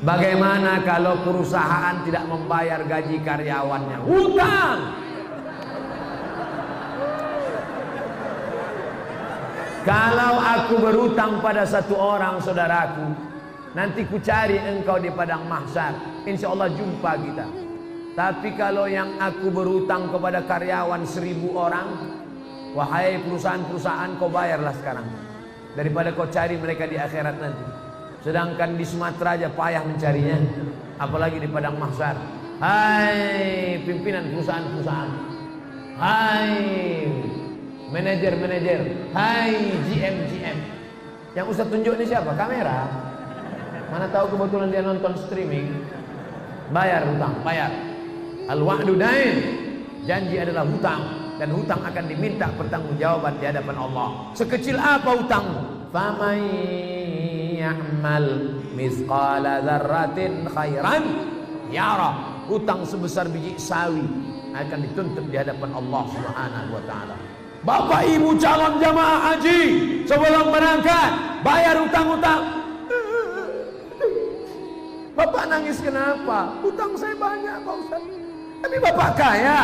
Bagaimana kalau perusahaan tidak membayar gaji karyawannya? Hutang. Kalau aku berutang pada satu orang saudaraku, nanti ku cari engkau di padang mahsyar, insya Allah jumpa kita. Tapi kalau yang aku berutang kepada karyawan 1000 orang, wahai perusahaan-perusahaan, kau bayarlah sekarang, daripada kau cari mereka di akhirat nanti. Sedangkan di Sumatera aja payah mencarinya, apalagi di padang mahsyar. Hai pimpinan perusahaan-perusahaan, hai manajer-manajer, hai GM. Yang Ustaz tunjuk ini siapa? Kamera. Mana tahu kebetulan dia nonton streaming. Bayar hutang, bayar. Al-wa'du dain, janji adalah hutang, dan hutang akan diminta pertanggungjawaban di hadapan Allah. Sekecil apa hutangmu? Faman ya'mal mithqala dzarratin khairan yara. Hutang sebesar biji sawi akan dituntut di hadapan Allah Subhanahu wa taala. Bapak Ibu calon jamaah haji, sebelum berangkat bayar hutang-hutang. Bapak nangis kenapa? Hutang saya banyak Pak Ustaz. Tapi Bapak kaya,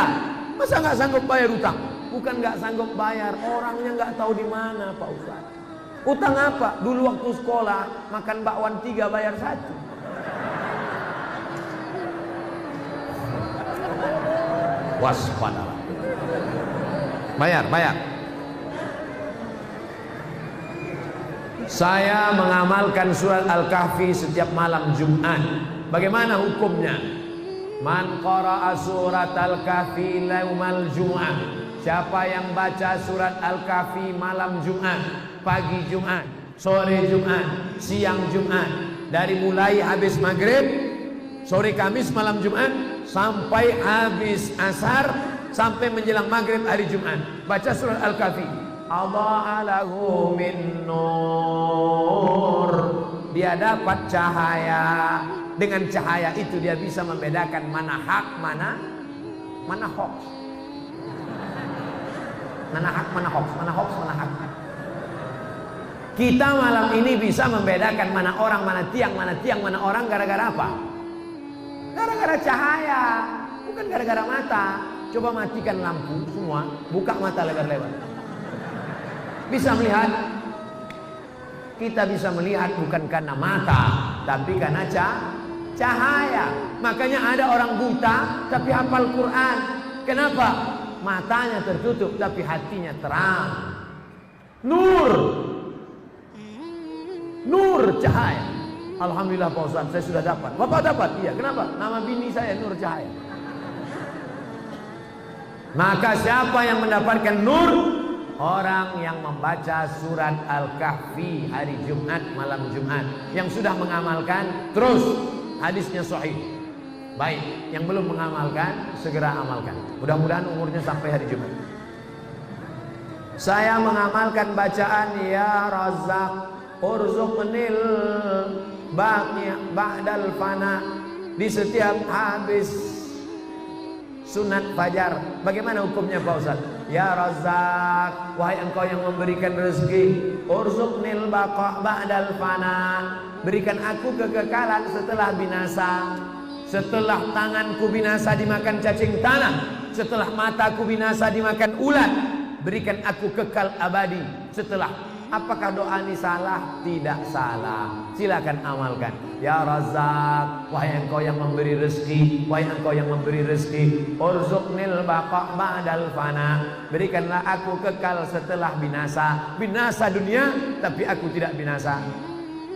masa nggak sanggup bayar hutang? Bukan nggak sanggup bayar, orangnya nggak tahu di mana Pak Ustaz. Hutang apa? Dulu waktu sekolah makan bakwan 3 bayar 1. Waspadalah. Bayar. Saya mengamalkan surat Al-Kahfi setiap malam Jumat. Bagaimana hukumnya? Man qara'a surat Al-Kahfi yaumal Jum'ah. Siapa yang baca surat Al-Kahfi malam Jumat, pagi Jumat, sore Jumat, siang Jumat, dari mulai habis maghrib, sore Kamis, malam Jumat, sampai habis asar, sampai menjelang maghrib hari Jumat, baca surat Al-Kahfi. Allah lahu min nur. Dia dapat cahaya. Dengan cahaya itu dia bisa membedakan mana hak, mana hoax. Mana hak, mana hoax, mana hoax, mana hak. Kita malam ini bisa membedakan mana orang, mana tiang, mana orang gara-gara apa? Gara-gara cahaya, bukan gara-gara mata. Coba matikan lampu semua, buka mata lebar-lebar. Bisa melihat. Kita bisa melihat bukan karena mata, tapi karena cahaya. Makanya ada orang buta tapi hafal Quran. Kenapa? Matanya tertutup tapi hatinya terang. Nur cahaya. Alhamdulillah Pak Ustaz, saya sudah dapat. Bapak dapat? Iya. Kenapa? Nama bini saya Nur Cahaya. Maka siapa yang mendapatkan nur? Orang yang membaca surat Al-Kahfi hari Jumat, malam Jumat. Yang sudah mengamalkan, terus hadisnya sahih. Baik, yang belum mengamalkan, segera amalkan. Mudah-mudahan umurnya sampai hari Jumat. Saya mengamalkan bacaan Ya Razzaq urzuqnil ba'dal fana di setiap habis sunat fajar. Bagaimana hukumnya Pak Ustaz? Ya Razzaq, wahai engkau yang memberikan rezeki, urzuqnil baqa ba'dal fana, berikan aku kekekalan setelah binasa. Setelah tanganku binasa dimakan cacing tanah, setelah mataku binasa dimakan ulat, berikan aku kekal abadi. Setelah, apakah doa ini salah? Tidak salah. Silakan amalkan. Ya Razzaq, wahai engkau yang memberi rezeki, wahai engkau yang memberi rezeki, urzuqnil baqa ba'dal fana, berikanlah aku kekal setelah binasa. Binasa dunia tapi aku tidak binasa.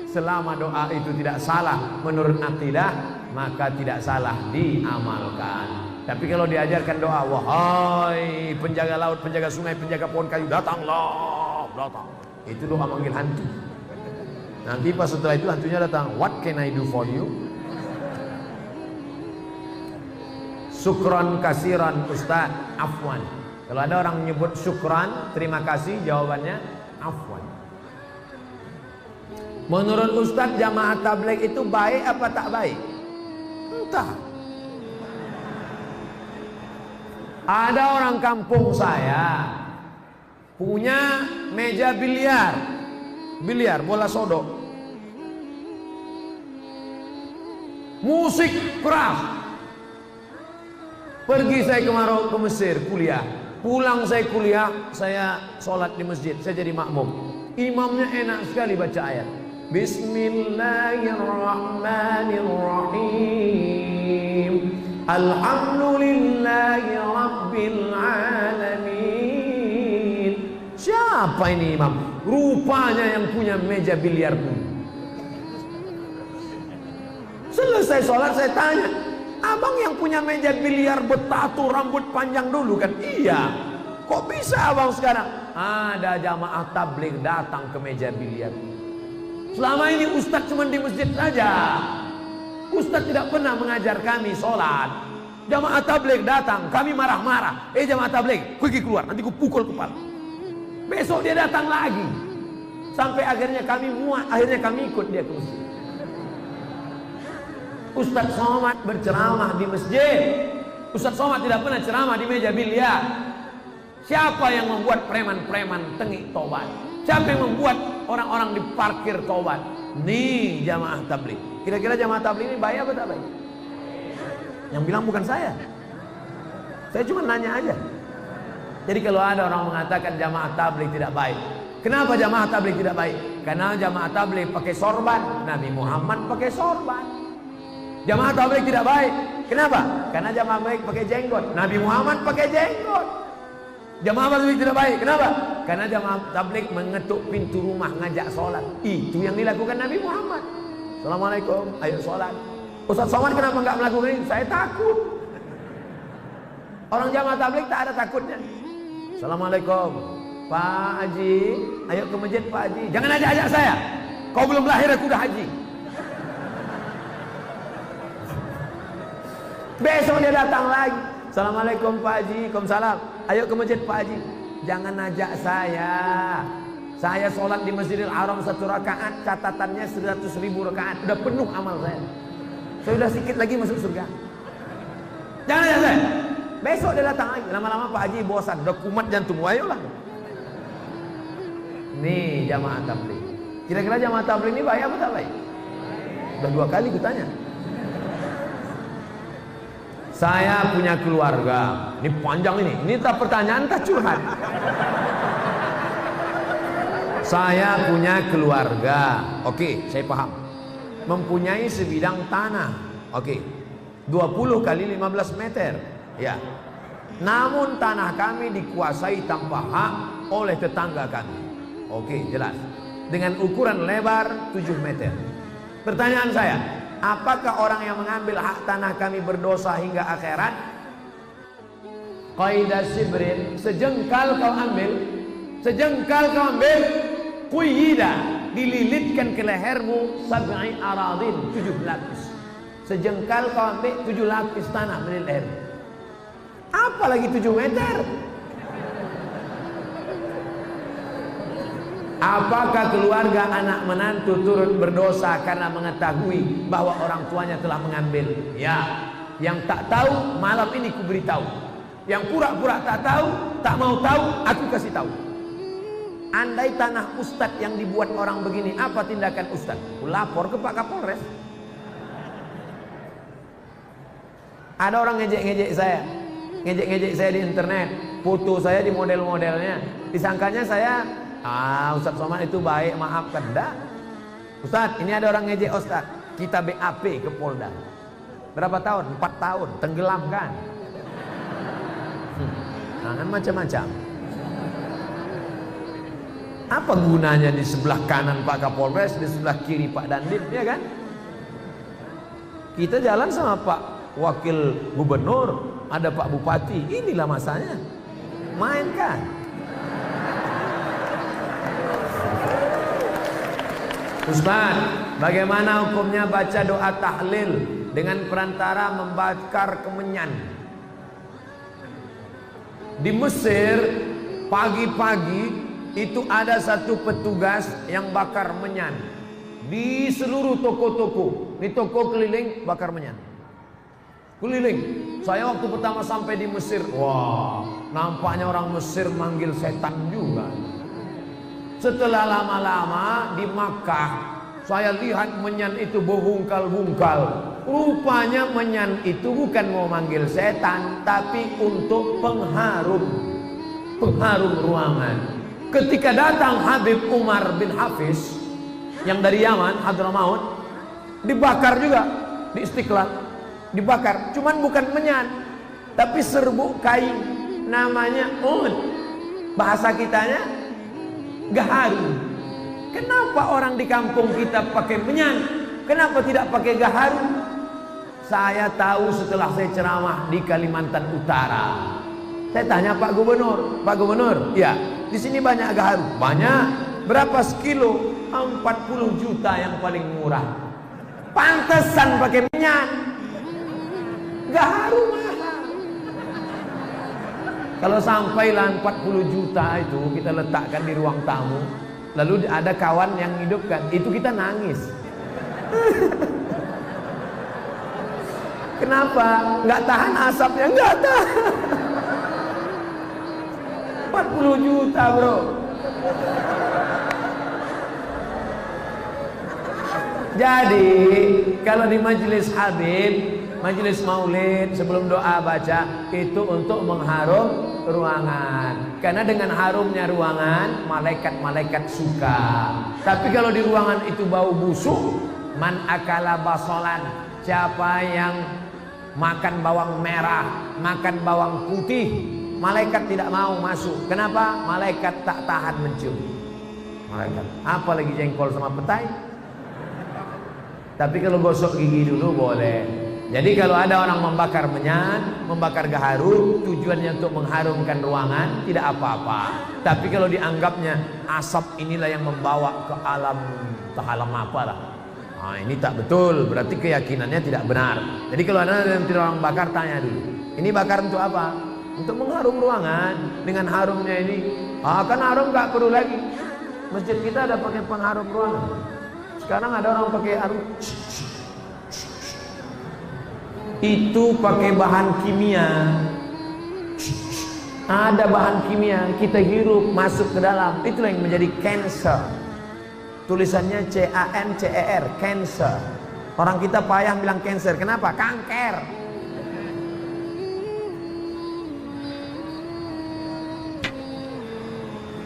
Selama doa itu tidak salah menurut akidah, maka tidak salah diamalkan. Tapi kalau diajarkan doa, wahai penjaga laut, penjaga sungai, penjaga pohon kayu, datanglah, datang. Itu doa manggil hantu. Nanti pas setelah itu hantunya datang, what can I do for you? Syukran kasiran Ustaz, afwan. Kalau ada orang menyebut syukran, terima kasih, jawabannya afwan. Menurut Ustaz, jamaah tabligh itu baik apa tak baik? Entah. Ada orang kampung saya punya meja biliar bola sodok. musik keras. Pergi saya ke Mesir kuliah. Pulang saya kuliah, saya sholat di masjid, saya jadi makmum. Imamnya enak sekali baca ayat. Bismillahirrahmanirrahim. Alhamdulillahi Rabbil Alamin. Siapa ini imam? Rupanya yang punya meja biliar dulu. Selesai sholat saya tanya, abang yang punya meja biliar bertato rambut panjang dulu kan? Iya. Kok bisa abang sekarang? Ada jamaah tabligh datang ke meja biliar. Selama ini ustadz cuma di masjid saja. Ustadz tidak pernah mengajar kami sholat. Jamaah tabligh datang, kami marah-marah. Jamaah tabligh, pergi keluar, nanti ku pukul kepala. Besok dia datang lagi. Sampai akhirnya kami muak, akhirnya kami ikut dia ke masjid. Ustadz Somad berceramah di masjid. Ustadz Somad tidak pernah ceramah di meja biliar. Siapa yang membuat preman-preman tengik tobat? Siapa yang membuat orang-orang di parkir tobat? Nih jamaah tabligh. Kira-kira jamaah tabligh ini baik apa tak baik? Yang bilang bukan saya. Saya cuma nanya aja. Jadi kalau ada orang mengatakan jamaah tabligh tidak baik, kenapa jamaah tabligh tidak baik? Karena jamaah tabligh pakai sorban, Nabi Muhammad pakai sorban. Jamaah tabligh tidak baik. Kenapa? Karena jamaah tabligh pakai jenggot, Nabi Muhammad pakai jenggot. Jamaah tabligh tidak baik. Kenapa? Karena jamaah tabligh mengetuk pintu rumah ngajak sholat. Itu yang dilakukan Nabi Muhammad. Assalamualaikum, ayo sholat. Ustaz Somad kenapa enggak melakukan ini? Saya takut. Orang jamaah tabligh tak ada takutnya. Assalamualaikum, Pak Haji, ayo ke masjid Pak Haji. Jangan ajak-ajak saya. Kau belum lahir aku udah haji. Besok dia datang lagi. Assalamualaikum Pak Haji. Waalaikumsalam. Ayo ke masjid Pak Haji. Jangan ajak saya. Saya sholat di Masjidil Haram 1 rakaat, catatannya 100.000 rakaat. Udah penuh amal saya. Saya udah sedikit lagi masuk surga. Jangan ajak saya. Besok dia datang lagi. Lama-lama Pak Haji bosan. Udah kumat jantung. Ayolah. Nih jamaah tabligh. Kira-kira jamaah tabligh ini baik apa tak baik? Udah 2 kali kutanya. Saya punya keluarga. Ini panjang ini. Ini tak pertanyaan tak curhat. Saya punya keluarga. Oke, saya paham. Mempunyai sebidang tanah. Oke. 20 kali 15 meter. Ya. Namun tanah kami dikuasai tanpa hak oleh tetangga kami. Oke, jelas. Dengan ukuran lebar 7 meter. Pertanyaan saya, apakah orang yang mengambil hak tanah kami berdosa hingga akhirat? Qaidah sibrin, sejengkal kau ambil, quyida, dililitkan ke lehermu 7 aradin, 7 lapis. Sejengkal kau ambil 7 lapis tanah dari leher. Apalagi 7 meter? Apakah keluarga anak menantu turut berdosa karena mengetahui bahwa orang tuanya telah mengambil? Ya, yang tak tahu malam ini ku beritahu. Yang pura-pura tak tahu, tak mau tahu, aku kasih tahu. Andai tanah ustadz yang dibuat orang begini, apa tindakan ustadz? Ku lapor ke Pak Kapolres. Ada orang ngejek-ngejek saya, di internet, foto saya di model-modelnya, disangkanya saya Ustadz Somad itu baik, maafkan. Enggak. Ustadz, ini ada orang ngejek Ustadz. Kita BAP ke Polda. Berapa tahun? 4 tahun. Tenggelamkan. Jangan macam-macam. Apa gunanya di sebelah kanan Pak Kapolres, di sebelah kiri Pak Dandim, ya kan? Kita jalan sama Pak Wakil Gubernur, ada Pak Bupati. Inilah masanya. Mainkan. Ustaz, bagaimana hukumnya baca doa tahlil dengan perantara membakar kemenyan? Di Mesir, pagi-pagi itu ada satu petugas yang bakar menyan di seluruh toko-toko. Di toko keliling bakar menyan. Keliling. Saya waktu pertama sampai di Mesir, wah, nampaknya orang Mesir manggil setan juga. Setelah lama-lama di Makkah, Saya lihat menyan itu berbungkal-bungkal. Rupanya menyan itu bukan mau manggil setan, tapi untuk pengharum ruangan. Ketika datang Habib Umar bin Hafiz yang dari Yaman, Hadramaut, dibakar juga di Istiqlal, dibakar. Cuman bukan menyan, tapi serbuk kain, namanya ud. Bahasa kitanya gaharu. Kenapa orang di kampung kita pakai menyan? Kenapa tidak pakai gaharu? Saya tahu setelah saya ceramah di Kalimantan Utara. Saya tanya Pak Gubernur, Pak Gubernur, ya, di sini banyak gaharu. Banyak. Berapa sekilo? 40 juta yang paling murah. Pantesan pakai menyan. Gaharu mahal. Kalau sampailah 40 juta itu kita letakkan di ruang tamu, lalu ada kawan yang hidupkan, itu kita nangis. Kenapa? Nggak tahan asapnya, nggak tahan. 40 juta bro. Jadi kalau di majelis Habib, majelis maulid, sebelum doa baca, itu untuk mengharum ruangan. Karena dengan harumnya ruangan, malaikat-malaikat suka. Tapi kalau di ruangan itu bau busuk, man akala basolan, siapa yang makan bawang merah, makan bawang putih, malaikat tidak mau masuk. Kenapa? Malaikat tak tahan mencium. Malaikat, apalagi jengkol sama petai. Tapi kalau gosok gigi dulu boleh. Jadi kalau ada orang membakar menyan, membakar gaharu, tujuannya untuk mengharumkan ruangan, tidak apa-apa. Tapi kalau dianggapnya asap inilah yang membawa ke alam, apalah. Nah, ini tak betul, berarti keyakinannya tidak benar. Jadi kalau ada yang tidak orang bakar, tanya dulu. Ini bakar untuk apa? Untuk mengharum ruangan. Dengan harumnya ini, kan harum gak perlu lagi. Masjid kita ada pakai pengharum ruangan. Sekarang ada orang pakai harum. Itu pakai bahan kimia. Ada bahan kimia, kita hirup masuk ke dalam, itulah yang menjadi cancer. Tulisannya C-A-N-C-E-R, cancer. Orang kita payah bilang cancer, kenapa? Kanker.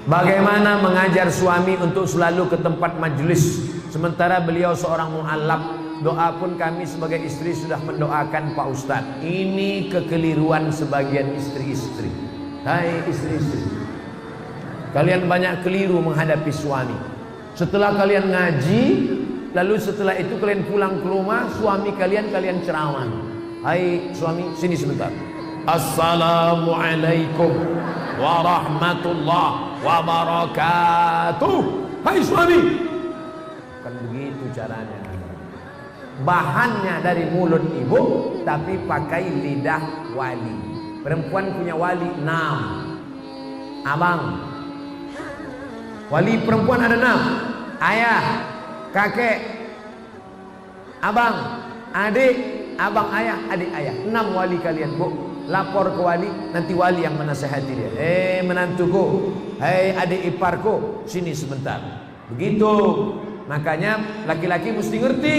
Bagaimana mengajar suami untuk selalu ke tempat majelis, sementara beliau seorang mu'allaf. Doa pun kami sebagai istri sudah mendoakan Pak Ustadz. Ini kekeliruan sebagian istri-istri. Hai istri-istri, kalian banyak keliru menghadapi suami. Setelah kalian ngaji, lalu setelah itu kalian pulang ke rumah, suami kalian ceramah. Hai suami, sini sebentar. Assalamualaikum warahmatullahi wabarakatuh. Hai suami, kan begitu caranya. Bahannya dari mulut ibu, tapi pakai lidah wali. Perempuan punya wali 6. Abang, wali perempuan ada 6. Ayah, kakek, abang, adik, abang ayah, adik ayah. 6 wali kalian bu. Lapor ke wali, nanti wali yang menasehati dia. Menantuku, adik iparku, sini sebentar. Begitu. Makanya laki-laki mesti ngerti.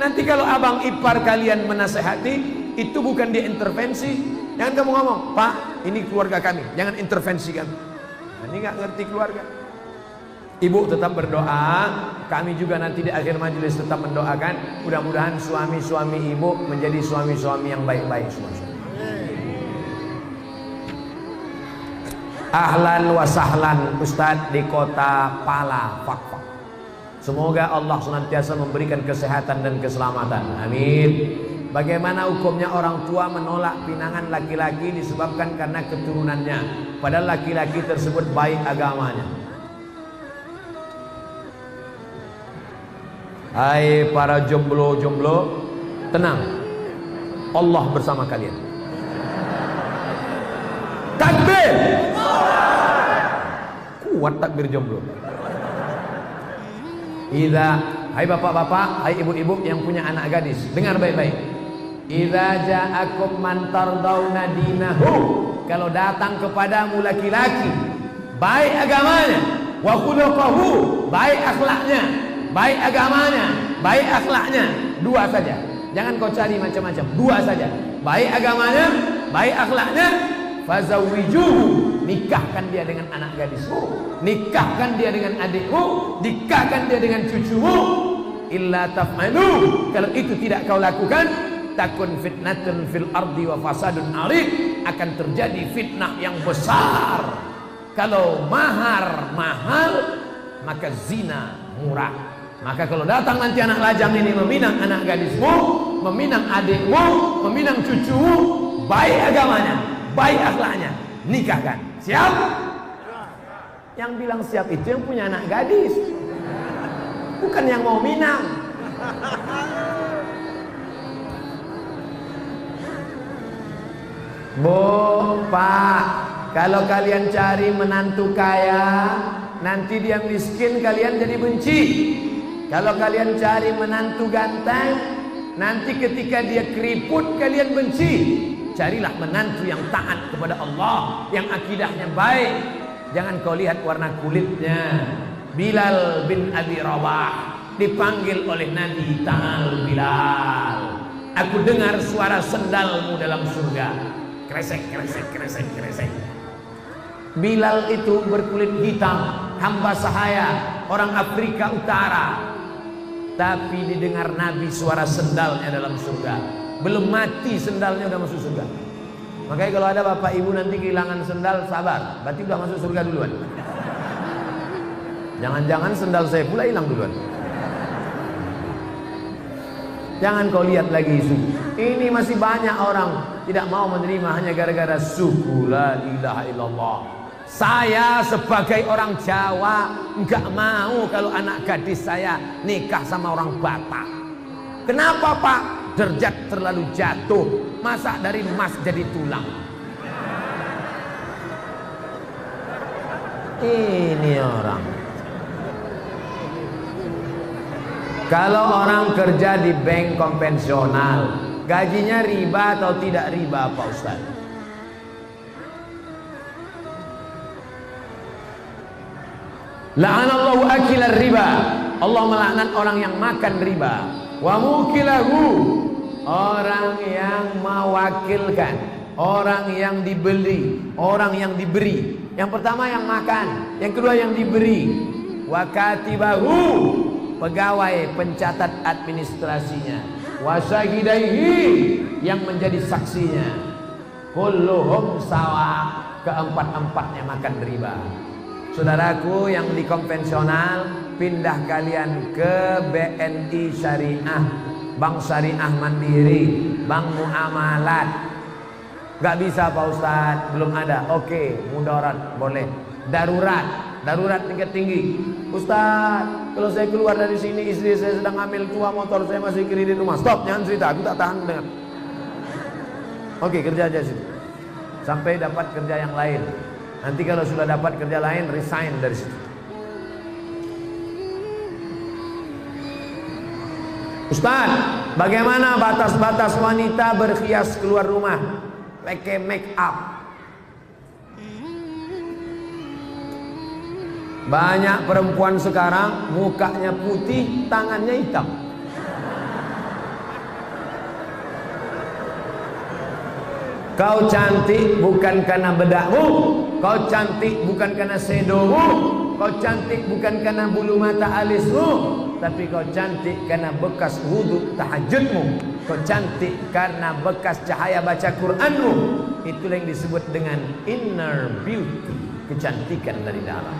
Nanti kalau abang ipar kalian menasehati, itu bukan dia intervensi. Jangan kamu ngomong, Pak, ini keluarga kami, jangan intervensi kami. Nah, ini nggak ngerti keluarga. Ibu tetap berdoa, kami juga nanti di akhir majelis tetap mendoakan. Mudah-mudahan suami-suami ibu menjadi suami-suami yang baik-baik semua. Ahlan wa sahlan Ustadz di kota Pala, Fakfak. Semoga Allah senantiasa memberikan kesehatan dan keselamatan. Amin. Bagaimana hukumnya orang tua menolak pinangan laki-laki disebabkan karena keturunannya, padahal laki-laki tersebut baik agamanya? Hai para jomblo-jomblo, tenang, Allah bersama kalian. Takbir. Kuat takbir jomblo. Hai bapak-bapak, hai ibu-ibu yang punya anak gadis, dengar baik-baik. Idza ja'akum man tardawna dinahu, kalau datang kepadamu laki-laki baik agamanya, wa khuluquhu, baik akhlaknya, baik agamanya, baik akhlaknya. Dua saja. Jangan kau cari macam-macam. Dua saja. Baik agamanya, baik akhlaknya. Fazawwijuhu, nikahkan dia dengan anak gadismu, nikahkan dia dengan adikmu, nikahkan dia dengan cucumu. Illa taf'alu, kalau itu tidak kau lakukan, takun fitnatun fil ardi wa fasadun arid, akan terjadi fitnah yang besar. Kalau mahar mahal, maka zina murah. Maka kalau datang nanti anak lajang ini meminang anak gadismu, meminang adikmu, meminang cucumu, baik agamanya, baik akhlaknya, nikahkan. Siap? Yang bilang siap itu yang punya anak gadis, bukan yang mau minang. Bu, Pak, kalau kalian cari menantu kaya, nanti dia miskin, kalian jadi benci. Kalau kalian cari menantu ganteng, nanti ketika dia keriput, kalian benci. Carilah menantu yang taat kepada Allah, yang akidahnya baik. Jangan kau lihat warna kulitnya. Bilal bin Abi Rabah dipanggil oleh Nabi, ta'al Bilal, aku dengar suara sendalmu dalam surga. Kresek, kresek, kresek, kresek. Bilal itu berkulit hitam, hamba sahaya, orang Afrika Utara. Tapi didengar Nabi suara sendalnya dalam surga. Belum mati sendalnya udah masuk surga. Makanya kalau ada bapak ibu nanti kehilangan sendal, sabar, berarti udah masuk surga duluan. Jangan-jangan sendal saya pula hilang duluan. Jangan kau lihat lagi isu. Ini masih banyak orang tidak mau menerima hanya gara-gara suku la ilaha illallah. Saya sebagai orang Jawa enggak mau kalau anak gadis saya nikah sama orang Batak. Kenapa, Pak? Derajat terlalu jatuh. Masa dari emas jadi tulang? Ini orang. Kalau orang kerja di bank konvensional, gajinya riba atau tidak riba, Pak Ustaz? La'anallahu akilar riba. Allah melaknat orang yang makan riba. Wa mukilahu, orang yang mewakilkan, orang yang dibeli, orang yang diberi. Yang pertama yang makan, yang kedua yang diberi. Wa katibahu, pegawai pencatat administrasinya. Wa syahidaihi, yang menjadi saksinya. Kulluhum sawa, keempat-empatnya makan riba. Saudaraku yang di konvensional, pindah kalian ke BNI Syariah, Bank Syariah Mandiri, Bank Muamalat. Gak bisa Pak Ustadz, belum ada. Oke, mudarat boleh. Darurat tingkat tinggi. Ustadz, kalau saya keluar dari sini, istri saya sedang hamil tua, motor saya masih kredit rumah. Stop, jangan cerita, aku tak tahan dengan. Oke, kerja aja situ sampai dapat kerja yang lain. Nanti kalau sudah dapat kerja lain, resign dari situ. Ustaz, bagaimana batas-batas wanita berhias keluar rumah, pakai make up? Banyak perempuan sekarang mukanya putih, tangannya hitam. Kau cantik bukan karena bedakmu, kau cantik bukan karena sedomu, kau cantik bukan karena bulu mata alismu, tapi kau cantik karena bekas wudhu tahajudmu, kau cantik karena bekas cahaya baca Quranmu. Itulah yang disebut dengan inner beauty, kecantikan dari dalam.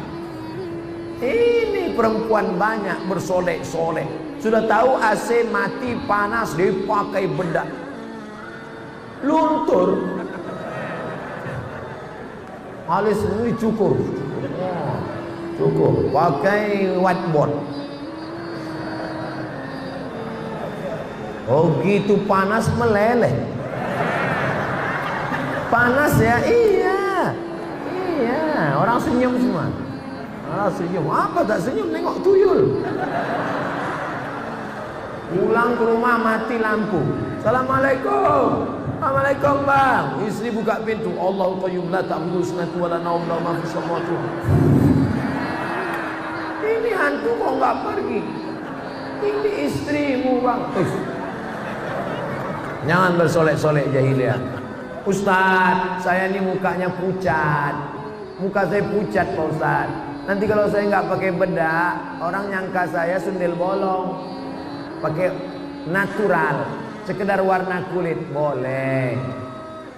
Ini perempuan banyak bersolek-solek. Sudah tahu AC mati panas dipakai bedak, luntur, alis ini cukur, pakai whiteboard. Oh gitu panas meleleh. Panas ya, iya, orang senyum semua. Senyum, apa tak senyum, nengok tuyul. Pulang ke rumah mati lampu. Assalamualaikum. Assalamualaikum bang. Istri buka pintu. Allahu qayyum la ta'khudhuhu sinatun wa la nawm lahu ma fis samawati. Ini hantu kok nggak pergi. Ini istrimu bang. Jangan bersolek-solek jahiliyah. Ustaz, saya ini mukanya pucat. Muka saya pucat Pak Ustaz. Nanti kalau saya nggak pakai bedak, orang nyangka saya sundel bolong. Pakai natural, sekedar warna kulit boleh.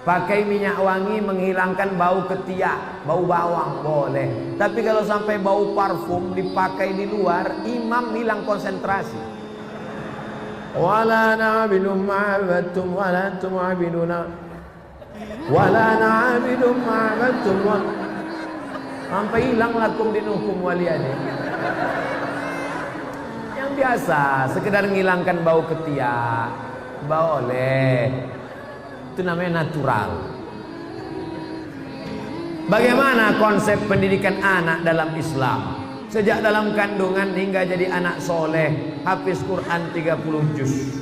Pakai minyak wangi menghilangkan bau ketiak, bau bawang boleh. Tapi kalau sampai bau parfum dipakai di luar, imam hilang konsentrasi. Wala na'budu ma'abattum wala antum 'abiduna wala na'budu ma'abattum. Sampai hilang lakum dinukum waliyani. Yang biasa, sekedar menghilangkan bau ketiak, boleh. Itu namanya natural. Bagaimana konsep pendidikan anak dalam Islam? Sejak dalam kandungan hingga jadi anak soleh, hafiz Quran 30 juz.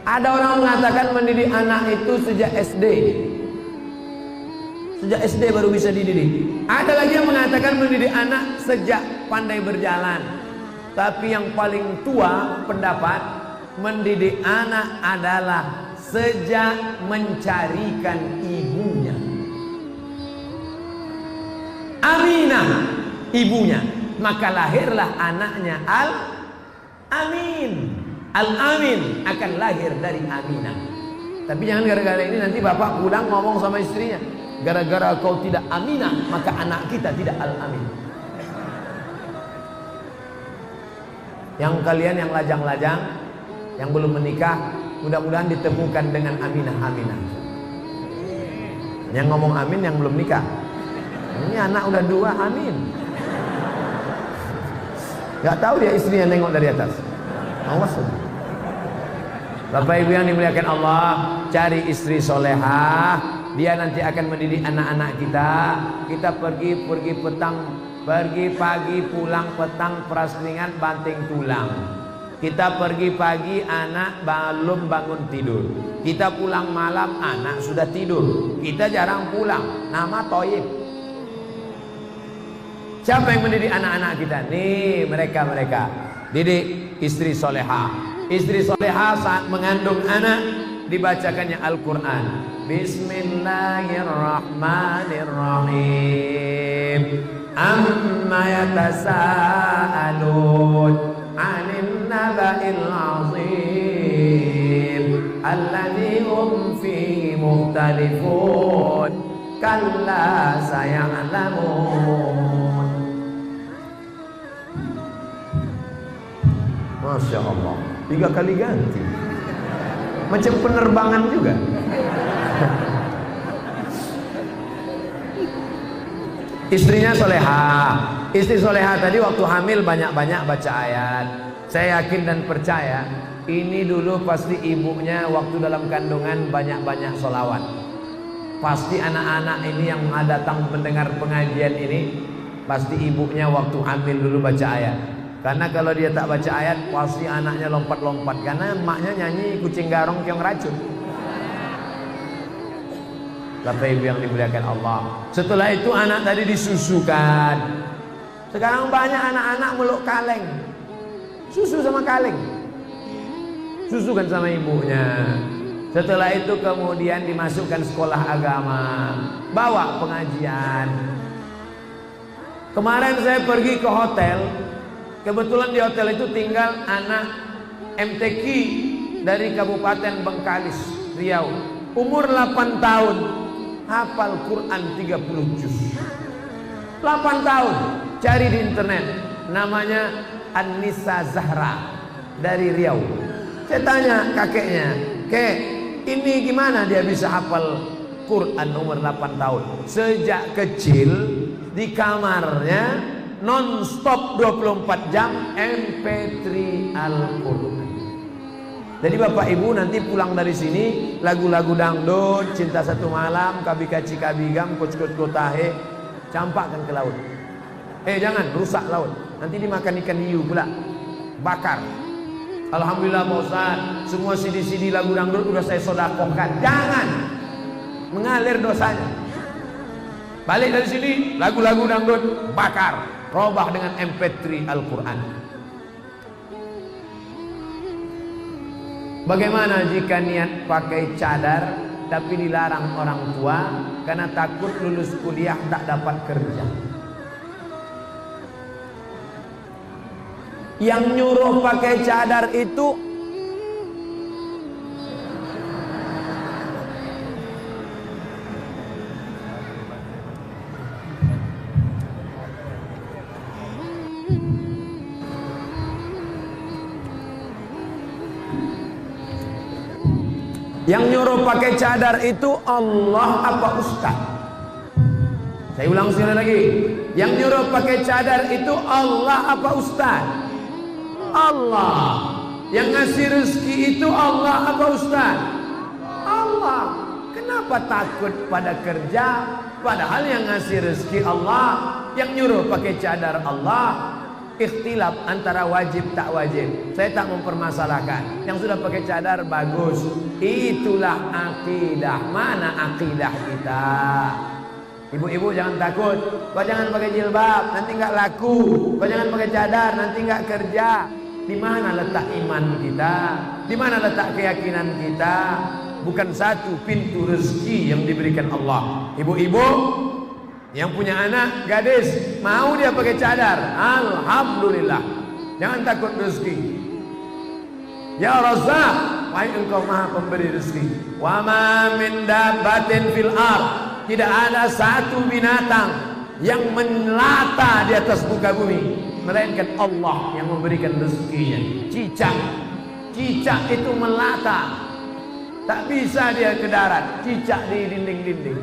Ada orang mengatakan mendidik anak itu sejak SD. Sejak SD baru bisa dididik. Ada lagi yang mengatakan mendidik anak sejak pandai berjalan. Tapi yang paling tua pendapat, mendidik anak adalah sejak mencarikan ibunya. Aminah ibunya, maka lahirlah anaknya Al-Amin. Al-Amin akan lahir dari Aminah. Tapi jangan gara-gara ini nanti bapak pulang ngomong sama istrinya, gara-gara kau tidak Aminah, maka anak kita tidak Al-Amin. Yang kalian yang lajang-lajang, yang belum menikah, mudah-mudahan ditemukan dengan Aminah. Yang ngomong amin yang belum nikah. Ini anak udah 2, amin. Gak tahu dia istrinya nengok dari atas. Awas. Bapak Ibu yang dimuliakan Allah, cari istri solehah. Dia nanti akan mendidik anak-anak kita. Kita pergi pagi, pulang petang, peraslingan, banting tulang. Kita pergi pagi, anak belum bangun tidur. Kita pulang malam, anak sudah tidur. Kita jarang pulang, nama Toyib. Siapa yang mendidik anak-anak kita? Nih mereka. Didik istri soleha. Istri soleha saat mengandung anak dibacakannya Al-Quran. Bismillahirrahmanirrahim. Amma yatasaalun 'anil naba'il 'azim alladzi hum fihi mukhtalifun kalla saya'lamun. Masya Allah, 3 kali ganti. Macam penerbangan juga. Istrinya soleha. Istri soleha tadi waktu hamil banyak-banyak baca ayat. Saya yakin dan percaya ini dulu pasti ibunya waktu dalam kandungan banyak-banyak sholawat. Pasti anak-anak ini yang datang mendengar pengajian ini, pasti ibunya waktu hamil dulu baca ayat. Karena kalau dia tak baca ayat, pasti anaknya lompat-lompat. Karena emaknya nyanyi kucing garong keong racun. Bapak Ibu yang dimuliakan Allah. Setelah itu anak tadi disusukan. Sekarang banyak anak-anak meluk kaleng. Susu sama kaleng. Susukan sama ibunya. Setelah itu kemudian dimasukkan sekolah agama. Bawa pengajian. Kemarin saya pergi ke hotel. Kebetulan di hotel itu tinggal anak MTQ dari Kabupaten Bengkalis, Riau. Umur 8 tahun. Hafal Quran 30 juz. 8 tahun. Cari di internet. Namanya An-Nisa Zahra dari Riau. Saya tanya kakeknya, "Kek, ini gimana dia bisa hafal Quran umur 8 tahun?" Sejak kecil di kamarnya non-stop 24 jam MP3 Al-Quran. Jadi Bapak Ibu nanti pulang dari sini lagu-lagu dangdut, Cinta Satu Malam, Kabikaci Kabigam, Kuckut Kotahe, campakkan ke laut. Jangan rusak laut, nanti dimakan ikan hiu pula, bakar. Alhamdulillah Pak Ustaz, semua CD-CD lagu dangdut udah saya sodakohkan. Jangan, mengalir dosanya. Balik dari sini lagu-lagu dangdut bakar. robah dengan MP3 Al-Quran. Bagaimana jika niat pakai cadar tapi dilarang orang tua karena takut lulus kuliah tak dapat kerja? Yang nyuruh pakai cadar itu Allah apa ustaz? Saya ulang sekali lagi. Yang nyuruh pakai cadar itu Allah apa ustaz? Allah. Yang ngasih rezeki itu Allah apa ustaz? Allah. Kenapa takut pada kerja? Padahal yang ngasih rezeki Allah, yang nyuruh pakai cadar Allah. Ikhtilaf antara wajib tak wajib, saya tak mempermasalahkan. Yang sudah pakai cadar bagus, itulah akidah. Mana akidah kita? Ibu-ibu jangan takut. Kau jangan pakai jilbab, nanti nggak laku. Kau jangan pakai cadar, nanti nggak kerja. Di mana letak iman kita? Di mana letak keyakinan kita? Bukan satu pintu rezeki yang diberikan Allah. Ibu-ibu yang punya anak gadis, mau dia pakai cadar, alhamdulillah. Jangan takut rezeki. Ya Razzaq, wahai engkau maha pemberi rezeki. Wa ma min dabbatin fil ardh, tidak ada satu binatang yang melata di atas muka bumi melainkan Allah yang memberikan rezekinya. Cicak itu melata, tak bisa dia ke darat. Cicak di dinding-dinding,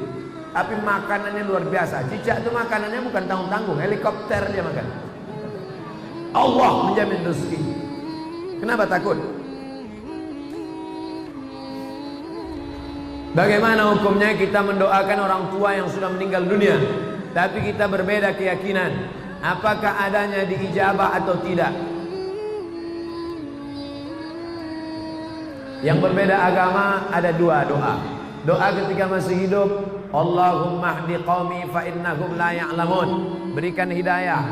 tapi makanannya luar biasa. Cicak itu makanannya bukan tanggung-tanggung, helikopter dia makan. Allah menjamin rezeki. Kenapa takut? Bagaimana hukumnya kita mendoakan orang tua yang sudah meninggal dunia, tapi kita berbeda keyakinan? Apakah adanya diijabah atau tidak? Yang berbeda agama ada dua doa. Doa ketika masih hidup, Allahumma hdi qaumi fa innahum la ya'lamun. Berikan hidayah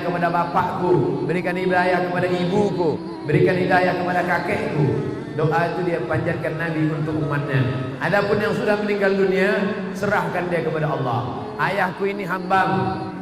kepada bapakku, berikan hidayah kepada ibuku, berikan hidayah kepada kakekku. Doa itu dia panjatkan Nabi untuk umatnya. Adapun yang sudah meninggal dunia, serahkan dia kepada Allah. Ayahku ini hambamu,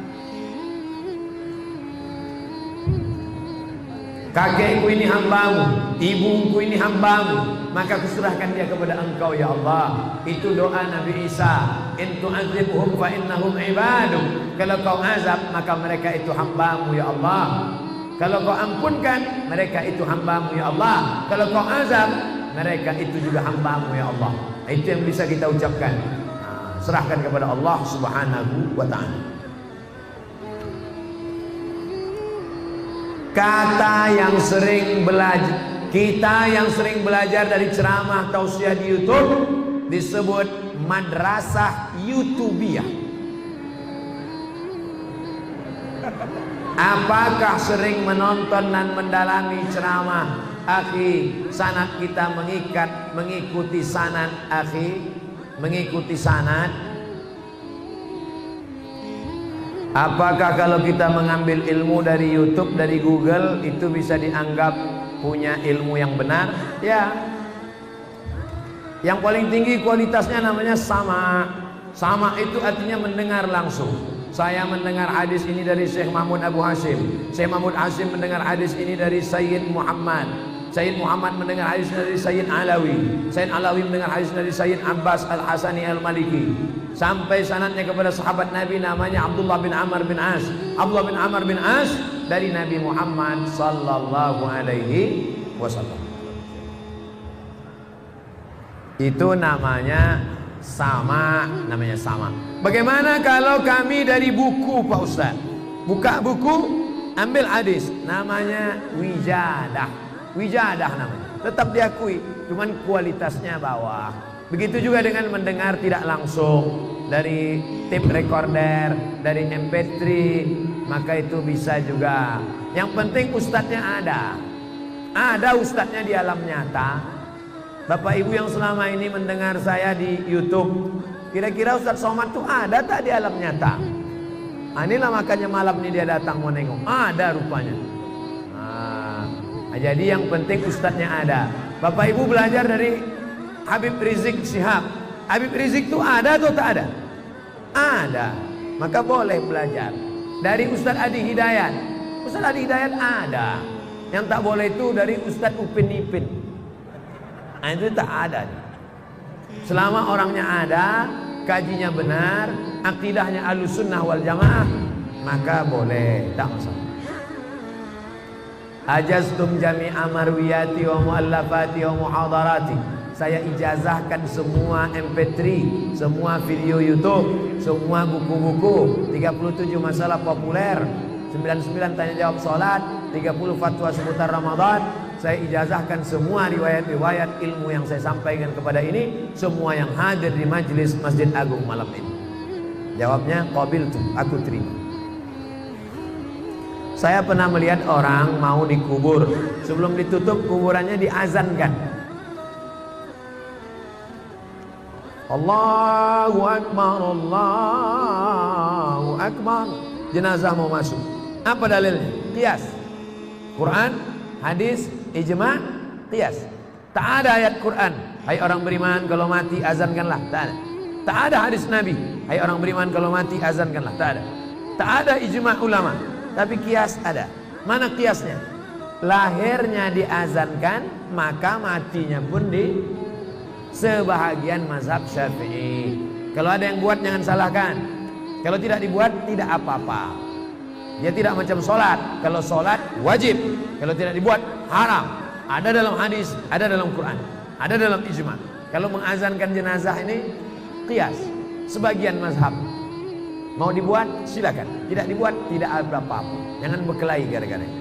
kakekku ini hambamu, ibuku ini hambamu, maka kuserahkan dia kepada engkau ya Allah. Itu doa Nabi Isa. In tu'adzibhum fa innahum ibaduk. Kalau kau azab, maka mereka itu hambamu ya Allah. Kalau kau ampunkan, mereka itu hambamu ya Allah. Kalau kau azab, mereka itu juga hambamu ya Allah. Itu yang bisa kita ucapkan. Serahkan kepada Allah Subhanahu wa ta'ala. Kata yang sering belajar, kita yang sering belajar dari ceramah tausiah di YouTube disebut madrasah YouTubiah. Apakah sering menonton dan mendalami ceramah? Akhi, sanad kita mengikuti sanad, akhi, mengikuti sanad. Apakah kalau kita mengambil ilmu dari YouTube, dari Google, itu bisa dianggap punya ilmu yang benar? Ya. Yang paling tinggi kualitasnya namanya sama. Sama itu artinya mendengar langsung. Saya mendengar hadis ini dari Syekh Mahmud Abu Hashim. Syekh Mahmud Hashim mendengar hadis ini dari Sayyid Muhammad. Sayyid Muhammad mendengar hadis dari Sayyid Alawi. Sayyid Alawi mendengar hadis dari Sayyid Abbas Al-Hasani Al-Maliki. Sampai sanadnya kepada sahabat Nabi namanya Abdullah bin Amr bin As. Abdullah bin Amr bin As dari Nabi Muhammad sallallahu alaihi wasallam. Itu namanya sama, namanya sama. Bagaimana kalau kami dari buku Pak Ustaz? Buka buku, ambil hadis, namanya wijadah. Wijadah namanya. Tetap diakui, cuman kualitasnya bawah. Begitu juga dengan mendengar tidak langsung dari tape recorder, dari MP3, maka itu bisa juga. Yang penting ustadznya ada. Ada ustadznya di alam nyata. Bapak Ibu yang selama ini mendengar saya di YouTube, kira-kira Ustaz Somad itu ada tak di alam nyata? Inilah makanya malam ini dia datang mau nengok. Ada rupanya. Jadi yang penting ustadznya ada. Bapak Ibu belajar dari Habib Rizik Syihab. Habib Rizik itu ada atau tak ada? Ada. Maka boleh belajar dari Ustadz Adi Hidayat. Ustadz Adi Hidayat ada. Yang tak boleh itu dari Ustadz Upin Ipin. Itu tak ada. Selama orangnya ada, kajinya benar, akidahnya Ahlussunnah wal Jamaah, maka boleh, tak masalah. Ajaztum jami'a marwiyati wa muallafati wa muhadarati. Saya ijazahkan semua MP3, semua video YouTube, semua buku-buku, 37 masalah populer, 99 tanya jawab salat, 30 fatwa seputar Ramadan. Saya ijazahkan semua riwayat-riwayat ilmu yang saya sampaikan kepada ini, semua yang hadir di majelis Masjid Agung malam ini. Jawabnya qabiltu, aku terima. Saya pernah melihat orang mau dikubur, sebelum ditutup kuburannya diazankan. Allahu Akbar, Allahu Akbar. Jenazah mau masuk. Apa dalilnya? Qiyas. Quran, hadis, ijma', qiyas. Tak ada ayat Quran, hai orang beriman kalau mati azankanlah. Tak ada. Tak ada hadis Nabi, hai orang beriman kalau mati azankanlah. Tak ada. Tak ada ijma' ulama. Tapi qiyas ada. Mana qiyasnya? Lahirnya diazankan, maka matinya pun di sebahagian mazhab Syafi'i. Kalau ada yang buat jangan salahkan. Kalau tidak dibuat tidak apa-apa. Dia tidak macam sholat. Kalau sholat wajib, kalau tidak dibuat haram. Ada dalam hadis, ada dalam Quran, ada dalam ijma'. Kalau mengazankan jenazah ini qiyas. Sebagian mazhab mau dibuat silakan, tidak dibuat tidak ada apa-apa. Jangan berkelahi gara-gara ini.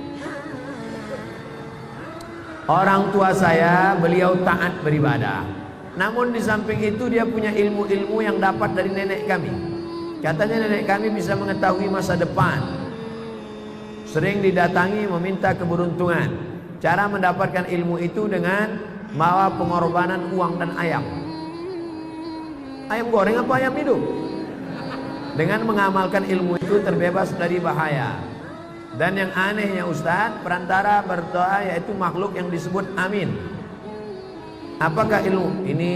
Orang tua saya beliau taat beribadah. Namun di samping itu dia punya ilmu-ilmu yang dapat dari nenek kami. Katanya nenek kami bisa mengetahui masa depan. Sering didatangi meminta keberuntungan. Cara mendapatkan ilmu itu dengan bawa pengorbanan uang dan ayam. Ayam goreng apa ayam hidup? Dengan mengamalkan ilmu itu terbebas dari bahaya. Dan yang anehnya Ustadz, perantara berdoa yaitu makhluk yang disebut amin. Apakah ilmu? Ini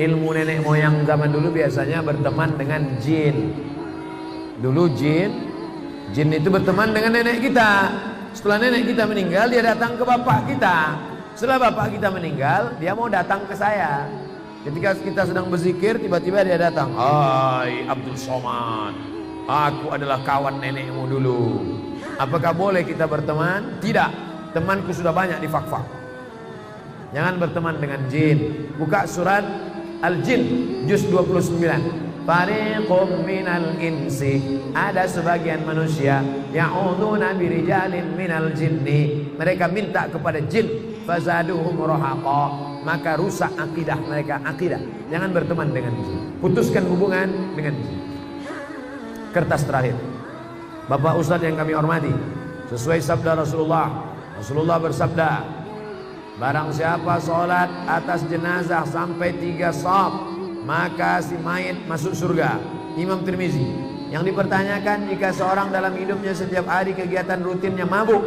ilmu nenek moyang zaman dulu biasanya berteman dengan jin. Dulu jin itu berteman dengan nenek kita. Setelah nenek kita meninggal, dia datang ke bapak kita. Setelah bapak kita meninggal, dia mau datang ke saya. Ketika kita sedang berzikir, tiba-tiba dia datang. Hai Abdul Somad, aku adalah kawan nenekmu dulu. Apakah boleh kita berteman? Tidak. Temanku sudah banyak di fak-fak. Jangan berteman dengan jin. Buka surat Al-Jin juz 29. Fariqum minal insi, ada sebagian manusia ya'uduna birijalin minal jinni, mereka minta kepada jin, fazaduhum rahaqa, maka rusak akidah mereka. Akidah. Jangan berteman dengan jin. Putuskan hubungan dengan jin. Kertas terakhir. Bapak Ustadz yang kami hormati, sesuai sabda Rasulullah. Rasulullah bersabda, barang siapa sholat atas jenazah sampai 3 shaf, maka si mayit masuk surga. Imam Tirmizi. Yang dipertanyakan, jika seorang dalam hidupnya setiap hari kegiatan rutinnya mabuk,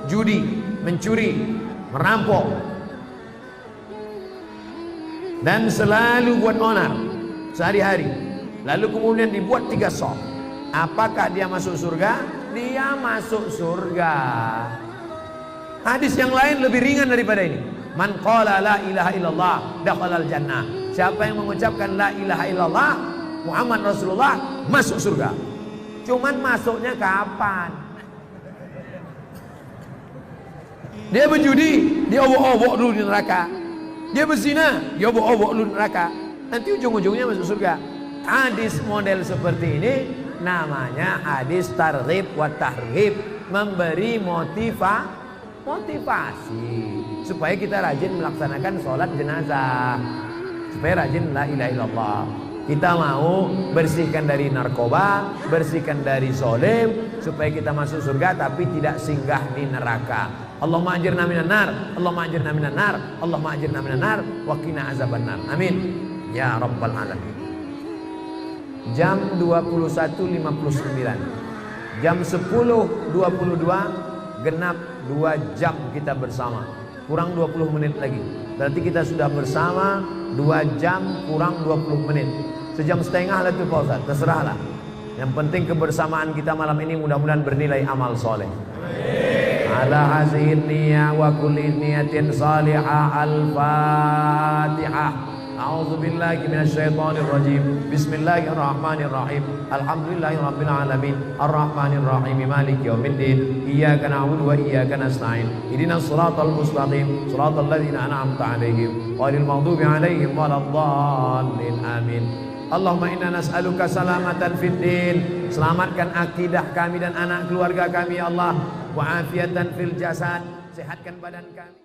judi, mencuri, merampok, dan selalu buat onar sehari-hari, lalu kemudian dibuat 3 shaf, apakah dia masuk surga? Dia masuk surga. Hadis yang lain lebih ringan daripada ini. Man qala la ilaha illallah dakhalal jannah. Siapa yang mengucapkan la ilaha illallah Muhammad Rasulullah masuk surga. Cuman masuknya kapan? Dia berjudi, dia obok-obok dulu di neraka. Dia berzina, dia obok-obok dulu di neraka. Nanti ujung-ujungnya masuk surga. Hadis model seperti ini namanya hadis targhib wa tarhib, memberi motivasi supaya kita rajin melaksanakan sholat jenazah, supaya rajin la ilaha illallah. Kita mau bersihkan dari narkoba, bersihkan dari zolim, supaya kita masuk surga tapi tidak singgah di neraka. Allahumma ajirna minan nar, Allahumma ajirna minan nar, Allahumma ajirna minan nar, wa qina azabannar. Amin ya rabbal alamin. Jam 21.59. Jam 10.22 genap 2 jam kita bersama. Kurang 20 menit lagi. Berarti kita sudah bersama 2 jam kurang 20 menit. Sejam setengah lah itu Pak Ustaz, terserahlah. Yang penting kebersamaan kita malam ini mudah-mudahan bernilai amal soleh. Ala hazihin niyah wa kulli niyatin salihah. Al-Fatihah. A'udzu billahi minasyaitonir rajim. Bismillahirrahmanirrahim. Alhamdulillahirabbil alamin. Arrahmanir rahim. Maliki yaumiddin. Iyyaka na'budu wa iyyaka nasta'in. Ihdinas siratal mustaqim. Siratal ladzina an'amta 'alaihim ghairil maghdubi 'alaihim waladdallin. Amin. Allahumma inna nas'aluka salamatan fid din. Selamatkan akidah kami dan anak keluarga kami ya Allah. Wa afiatan fil jasad. Sehatkan badan kami.